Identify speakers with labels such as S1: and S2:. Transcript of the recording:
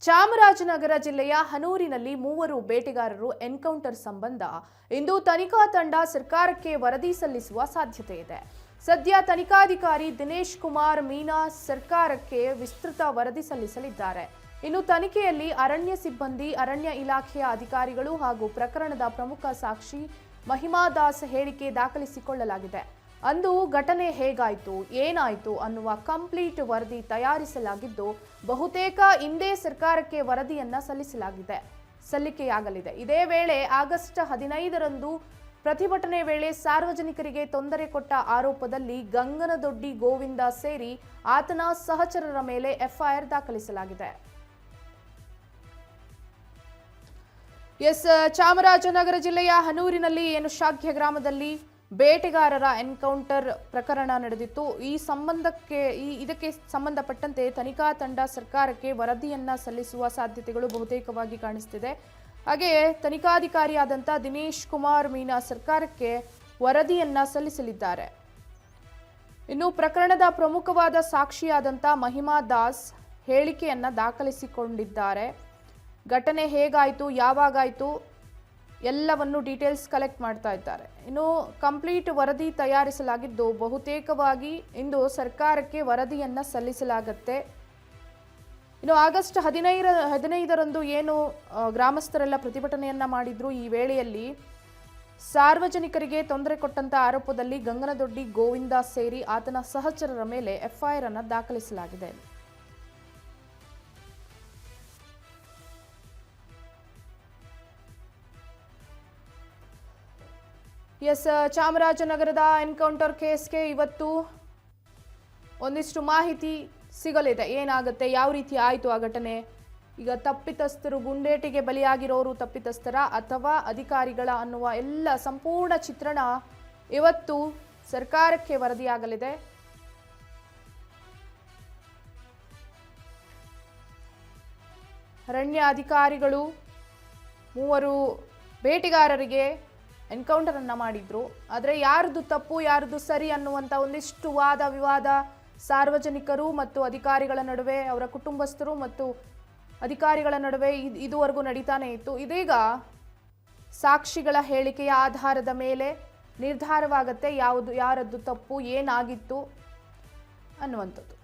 S1: ಚಾಮರಾಜನಗರ ಜಿಲ್ಲೆಯ ಹನೂರಿನಲ್ಲಿ ಮೂವರು ಬೇಟೆಗಾರರು ಎನ್ಕೌಂಟರ್ ಸಂಬಂಧ ಇಂದು ತನಿಖಾ ತಂಡ ಸರ್ಕಾರಕ್ಕೆ ವರದಿ ಸಲ್ಲಿಸುವ ಸಾಧ್ಯತೆ ಇದೆ. ಸದ್ಯ ತನಿಖಾಧಿಕಾರಿ ದಿನೇಶ್ ಕುಮಾರ್ ಮೀನಾ ಸರ್ಕಾರಕ್ಕೆ ವಿಸ್ತೃತ ವರದಿ ಸಲ್ಲಿಸಲಿದ್ದಾರೆ. ಇನ್ನು ತನಿಖೆಯಲ್ಲಿ ಅರಣ್ಯ ಸಿಬ್ಬಂದಿ, ಅರಣ್ಯ ಇಲಾಖೆಯ ಅಧಿಕಾರಿಗಳು ಹಾಗೂ ಪ್ರಕರಣದ ಪ್ರಮುಖ ಸಾಕ್ಷಿ ಮಹಿಮಾ ದಾಸ್ ಹೇಳಿಕೆ ದಾಖಲಿಸಿಕೊಳ್ಳಲಾಗಿದೆ. ಅಂದು ಘಟನೆ ಹೇಗಾಯಿತು, ಏನಾಯಿತು ಅನ್ನುವ ಕಂಪ್ಲೀಟ್ ವರದಿ ತಯಾರಿಸಲಾಗಿದ್ದು ಬಹುತೇಕ ಇಂದೇ ಸರ್ಕಾರಕ್ಕೆ ವರದಿಯನ್ನ ಸಲ್ಲಿಕೆಯಾಗಲಿದೆ. ಇದೇ ವೇಳೆ ಆಗಸ್ಟ್ 15ರಂದು ಪ್ರತಿಭಟನೆ ವೇಳೆ ಸಾರ್ವಜನಿಕರಿಗೆ ತೊಂದರೆ ಕೊಟ್ಟ ಆರೋಪದಲ್ಲಿ ಗಂಗನದೊಡ್ಡಿ ಗೋವಿಂದ ಸೇರಿ ಆತನ ಸಹಚರರ ಮೇಲೆ ಎಫ್ಐಆರ್ ದಾಖಲಿಸಲಾಗಿದೆ. ಚಾಮರಾಜನಗರ ಜಿಲ್ಲೆಯ ಹನೂರಿನಲ್ಲಿ ಶಾಗ್ಯ ಗ್ರಾಮದಲ್ಲಿ ಬೇಟೆಗಾರರ ಎನ್ಕೌಂಟರ್ ಪ್ರಕರಣ ನಡೆದಿತ್ತು. ಇದಕ್ಕೆ ಸಂಬಂಧಪಟ್ಟಂತೆ ತನಿಖಾ ತಂಡ ಸರ್ಕಾರಕ್ಕೆ ವರದಿಯನ್ನ ಸಲ್ಲಿಸುವ ಸಾಧ್ಯತೆಗಳು ಬಹುತೇಕವಾಗಿ ಕಾಣಿಸ್ತಿದೆ. ಹಾಗೆಯೇ ತನಿಖಾಧಿಕಾರಿಯಾದಂಥ ದಿನೇಶ್ ಕುಮಾರ್ ಮೀನಾ ಸರ್ಕಾರಕ್ಕೆ ವರದಿಯನ್ನ ಸಲ್ಲಿಸಲಿದ್ದಾರೆ. ಇನ್ನು ಪ್ರಕರಣದ ಪ್ರಮುಖವಾದ ಸಾಕ್ಷಿಯಾದಂಥ ಮಹಿಮಾ ದಾಸ್ ಹೇಳಿಕೆಯನ್ನ ದಾಖಲಿಸಿಕೊಂಡಿದ್ದಾರೆ. ಘಟನೆ ಹೇಗಾಯಿತು, ಯಾವಾಗಾಯಿತು ಎಲ್ಲವನ್ನು ಡೀಟೇಲ್ಸ್ ಕಲೆಕ್ಟ್ ಮಾಡ್ತಾ ಇದ್ದಾರೆ. ಇನ್ನು ಕಂಪ್ಲೀಟ್ ವರದಿ ತಯಾರಿಸಲಾಗಿದ್ದು ಬಹುತೇಕವಾಗಿ ಇಂದು ಸರ್ಕಾರಕ್ಕೆ ವರದಿಯನ್ನ ಸಲ್ಲಿಸಲಾಗುತ್ತೆ. ಇನ್ನು ಆಗಸ್ಟ್ 15ರಂದು ಗ್ರಾಮಸ್ಥರೆಲ್ಲ ಪ್ರತಿಭಟನೆಯನ್ನ ಮಾಡಿದ್ರು. ಈ ವೇಳೆಯಲ್ಲಿ ಸಾರ್ವಜನಿಕರಿಗೆ ತೊಂದರೆ ಕೊಟ್ಟಂತ ಆರೋಪದಲ್ಲಿ ಗಂಗನದೊಡ್ಡಿ ಗೋವಿಂದ ಸೇರಿ ಆತನ ಸಹಚರರ ಮೇಲೆ ಎಫ್ಐಆರ್ ಅನ್ನು ದಾಖಲಿಸಲಾಗಿದೆ. ಚಾಮರಾಜನಗರದ ಎನ್ಕೌಂಟರ್ ಕೇಸ್ಗೆ ಇವತ್ತು ಒಂದಿಷ್ಟು ಮಾಹಿತಿ ಸಿಗಲಿದೆ. ಏನಾಗುತ್ತೆ, ಯಾವ ರೀತಿ ಆಯಿತು ಆ ಘಟನೆ, ಈಗ ತಪ್ಪಿತಸ್ಥರು, ಗುಂಡೇಟಿಗೆ ಬಲಿಯಾಗಿರೋರು ತಪ್ಪಿತಸ್ಥರ ಅಥವಾ ಅಧಿಕಾರಿಗಳ ಅನ್ನುವ ಎಲ್ಲ ಸಂಪೂರ್ಣ ಚಿತ್ರಣ ಇವತ್ತು ಸರ್ಕಾರಕ್ಕೆ ವರದಿಯಾಗಲಿದೆ. ಅರಣ್ಯ ಅಧಿಕಾರಿಗಳು ಮೂವರು ಬೇಟೆಗಾರರಿಗೆ ಎನ್ಕೌಂಟರ್ ಅನ್ನ ಮಾಡಿದ್ರು. ಆದರೆ ಯಾರದು ತಪ್ಪು ಯಾರದು ಸರಿ ಅನ್ನುವಂಥ ಒಂದಿಷ್ಟು ವಾದ ವಿವಾದ ಸಾರ್ವಜನಿಕರು ಮತ್ತು ಅಧಿಕಾರಿಗಳ ನಡುವೆ, ಅವರ ಕುಟುಂಬಸ್ಥರು ಮತ್ತು ಅಧಿಕಾರಿಗಳ ನಡುವೆ ಇದುವರೆಗೂ ನಡೀತಾನೆ ಇತ್ತು. ಇದೀಗ ಸಾಕ್ಷಿಗಳ ಹೇಳಿಕೆಯ ಆಧಾರದ ಮೇಲೆ ನಿರ್ಧಾರವಾಗುತ್ತೆ ಯಾರದ್ದು ತಪ್ಪು, ಏನಾಗಿತ್ತು ಅನ್ನುವಂಥದ್ದು.